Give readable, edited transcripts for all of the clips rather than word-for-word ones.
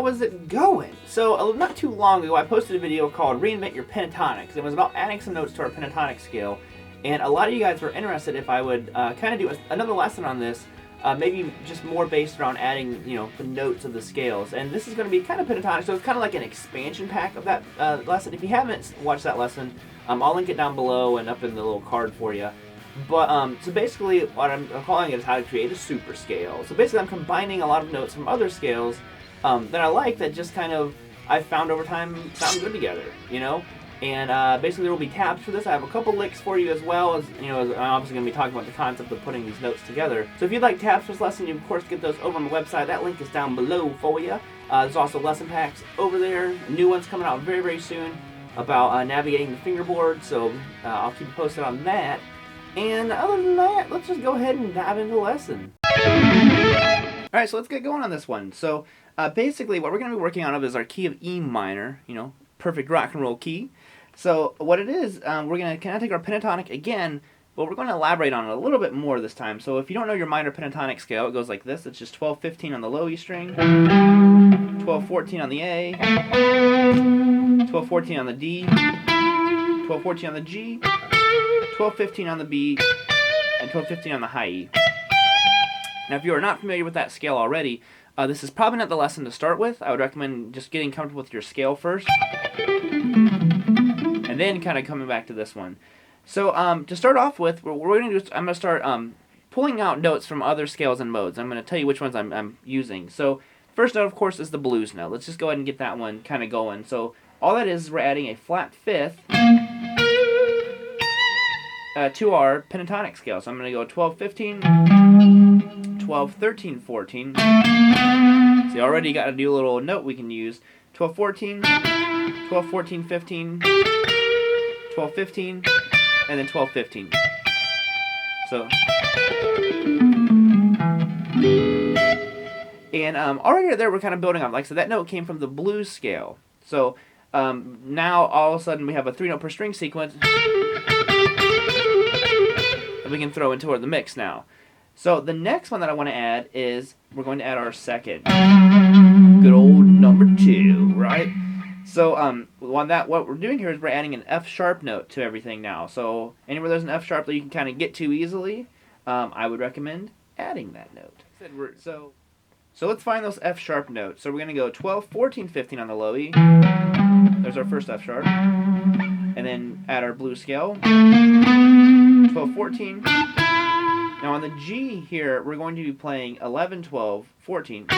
how is it going? So not too long ago I posted a video called Reinvent Your Pentatonics. It was about adding some notes to our pentatonic scale, and a lot of you guys were interested if I would kind of do another lesson on this, maybe just more based around adding, you know, the notes of the scales. And this is going to be kind of pentatonic, so it's kind of like an expansion pack of that lesson. If you haven't watched that lesson, I'll link it down below and up in the little card for you. But, so basically what I'm calling it is how to create a super scale. So basically I'm combining a lot of notes from other scales that I like, that just kind of, I've found over time, sound good together, you know? And basically there will be tabs for this. I have a couple licks for you as well, as you know, I'm obviously going to be talking about the concept of putting these notes together. So if you'd like tabs for this lesson, you of course get those over on the website. That link is down below for you. There's also lesson packs over there. New ones coming out very, very soon about navigating the fingerboard, so I'll keep you posted on that. And other than that, let's just go ahead and dive into the lesson. Alright, so let's get going on this one. So basically what we're going to be working on is our key of E minor, you know, perfect rock and roll key. So what it is, we're going to kind of take our pentatonic again, but we're going to elaborate on it a little bit more this time. So if you don't know your minor pentatonic scale, it goes like this. It's just 12-15 on the low E string, 12-14 on the A, 12-14 on the D, 12-14 on the G, 12-15 on the B, and 12-15 on the high E. Now if you are not familiar with that scale already, this is probably not the lesson to start with. I would recommend just getting comfortable with your scale first, and then kind of coming back to this one. So to start off with, what we're going to do is I'm going to start pulling out notes from other scales and modes. I'm going to tell you which ones I'm using. So first note, of course, is the blues note. Let's just go ahead and get that one kind of going. So all that is we're adding a flat fifth to our pentatonic scale. So I'm going to go 12-15, 12-13-14. So you already got a new little note we can use. 12-14, 12-14-15, 12-15, and then 12-15. So, and already there we're kind of building on. Like, so that note came from the blues scale. So now all of a sudden we have a 3-note per string sequence that we can throw into the mix now. So the next one that I want to add is we're going to add our second, good old number 2, right? So what we're doing here is we're adding an F sharp note to everything now. So anywhere there's an F sharp that you can kind of get to easily, I would recommend adding that note. So let's find those F sharp notes. So we're going to go 12-14-15 on the low E. There's our first F sharp. And then add our blues scale. 12-14. Now on the G here, we're going to be playing 11-12-14.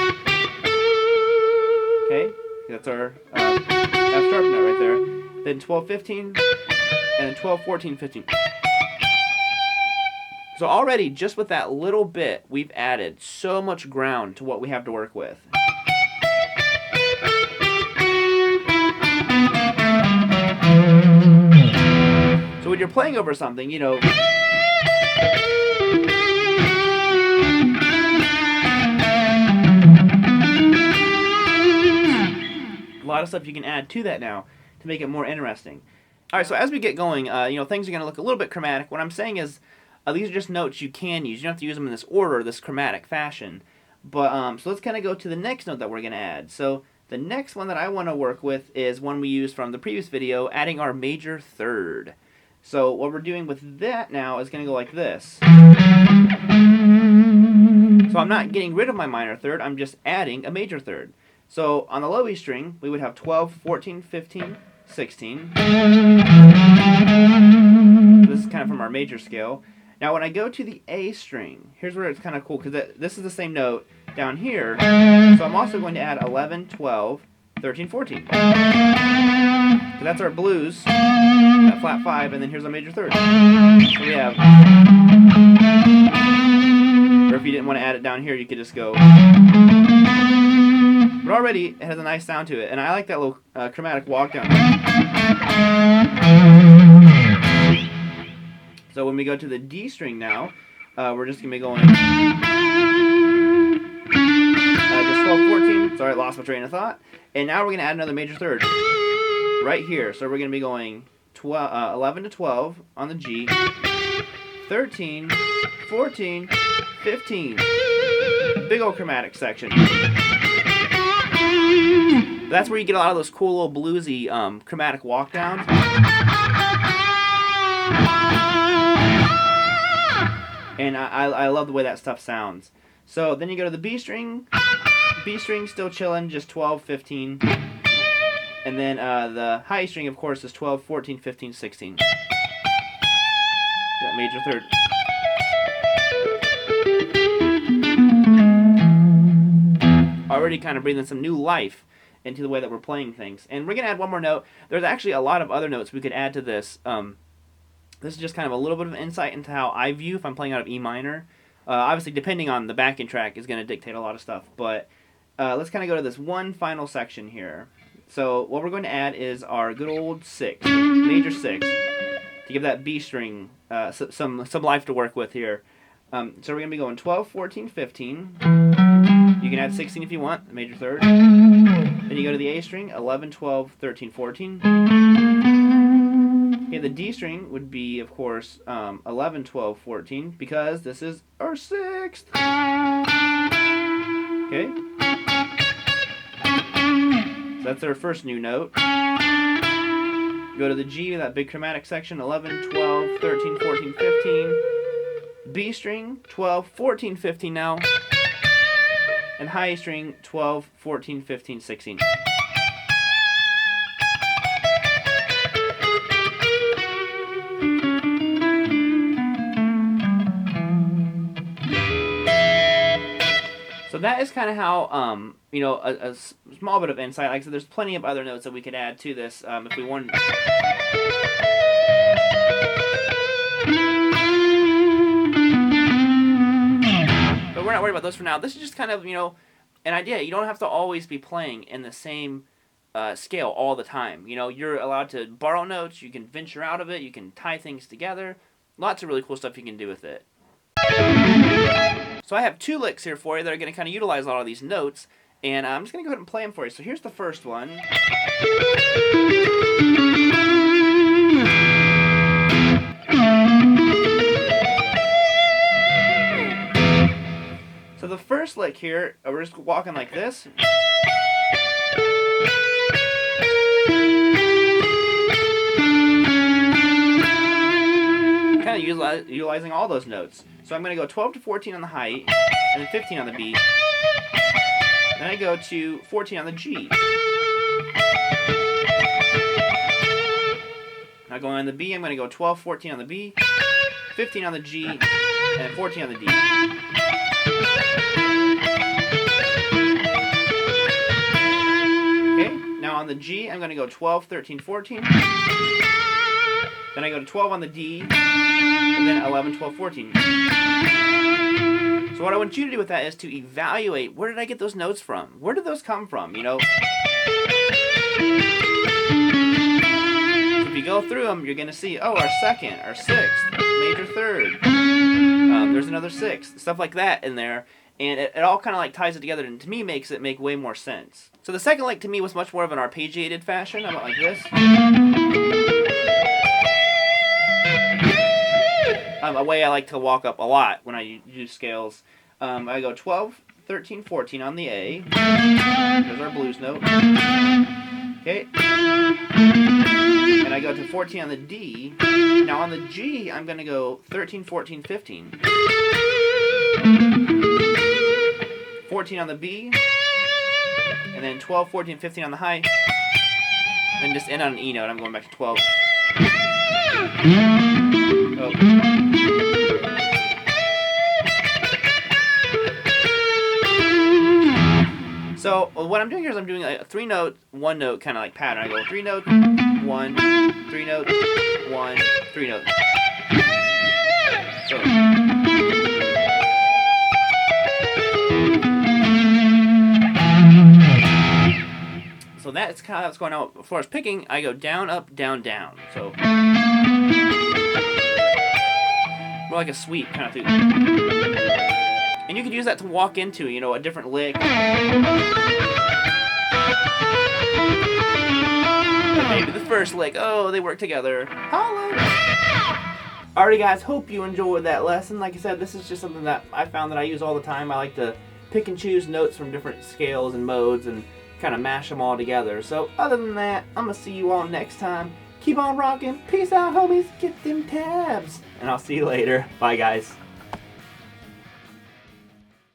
Okay, that's our F sharp note right there. Then 12-15, and then 12-14-15. So already, just with that little bit, we've added so much ground to what we have to work with. So when you're playing over something, you know, a lot of stuff you can add to that now to make it more interesting. Alright, so as we get going, you know, things are going to look a little bit chromatic. What I'm saying is, these are just notes you can use. You don't have to use them in this order, this chromatic fashion. But, so let's kind of go to the next note that we're going to add. So, the next one that I want to work with is one we used from the previous video, adding our major third. So, what we're doing with that now is going to go like this. So, I'm not getting rid of my minor third, I'm just adding a major third. So on the low E string, we would have 12, 14, 15, 16. This is kind of from our major scale. Now when I go to the A string, here's where it's kind of cool, because this is the same note down here. So I'm also going to add 11, 12, 13, 14. So that's our blues, that flat 5, and then here's our major third. So we have, or if you didn't want to add it down here, you could just go. But already, it has a nice sound to it, and I like that little chromatic walk down. So when we go to the D string now, we're just going to be going just 12-14. Sorry, I lost my train of thought. And now we're going to add another major third right here. So we're going to be going 11-12 on the G, 13, 14, 15. Big old chromatic section. That's where you get a lot of those cool little bluesy chromatic walk downs. And I love the way that stuff sounds. So then you go to the B string. B string still chilling, just 12, 15. And then the high string, of course, is 12, 14, 15, 16. That major third. Already kind of breathing some new life into the way that we're playing things. And we're going to add one more note. There's actually a lot of other notes we could add to this. This is just kind of a little bit of insight into how I view if I'm playing out of E minor. Obviously, depending on the backing track is going to dictate a lot of stuff. But let's kind of go to this one final section here. So what we're going to add is our good old 6, major 6, to give that B string some life to work with here. So we're going to be going 12, 14, 15. You can add 16 if you want, the major third. Then you go to the A string, 11, 12, 13, 14. Okay, the D string would be, of course, 11, 12, 14, because this is our 6th. Okay. So that's our first new note. Go to the G, that big chromatic section, 11, 12, 13, 14, 15. B string, 12, 14, 15 now. And high string, 12, 14, 15, 16. So that is kind of how, you know, a small bit of insight. Like I said, there's plenty of other notes that we could add to this if we wanted. But we're not worried about those for now. This is just kind of, you know, an idea. You don't have to always be playing in the same scale all the time. You know, you're allowed to borrow notes. You can venture out of it. You can tie things together. Lots of really cool stuff you can do with it. So I have 2 licks here for you that are going to kind of utilize a lot of these notes, and I'm just going to go ahead and play them for you. So here's the first one. So the first lick here, we're just walking like this. Kind of utilizing all those notes. So I'm going to go 12 to 14 on the high, and then 15 on the B. Then I go to 14 on the G. Now going on the B, I'm going to go 12, 14 on the B, 15 on the G, and 14 on the D. Okay, now on the G, I'm going to go 12, 13, 14. Then I go to 12 on the D, and then 11, 12, 14. So what I want you to do with that is to evaluate, where did I get those notes from? Where did those come from, you know? So if you go through them, you're going to see, oh, our 2nd, our 6th, major 3rd. There's another 6th, stuff like that in there. And it all kind of like ties it together, and to me makes it make way more sense. So the second lick to me was much more of an arpeggiated fashion. I went like this. A way I like to walk up a lot when I use scales. I go 12, 13, 14 on the A. There's our blues note. Okay. And I go to 14 on the D. Now on the G, I'm going to go 13, 14, 15. 14 on the B. And then 12, 14, 15 on the high. And just end on an E note. I'm going back to 12. Oh. So what I'm doing here is I'm doing a 3-note, 1-note kind of like pattern. I go 3 note, 1, 3 note, 1, 3 note. So that's kind of what's going on. As far as picking, I go down, up, down, down. So more like a sweep kind of thing. And you could use that to walk into, you know, a different lick. Maybe the first lick. Oh, they work together. Holla! Alrighty, guys. Hope you enjoyed that lesson. Like I said, this is just something that I found that I use all the time. I like to pick and choose notes from different scales and modes and kind of mash them all together. So other than that, I'm going to see you all next time. Keep on rocking. Peace out, homies. Get them tabs. And I'll see you later. Bye, guys.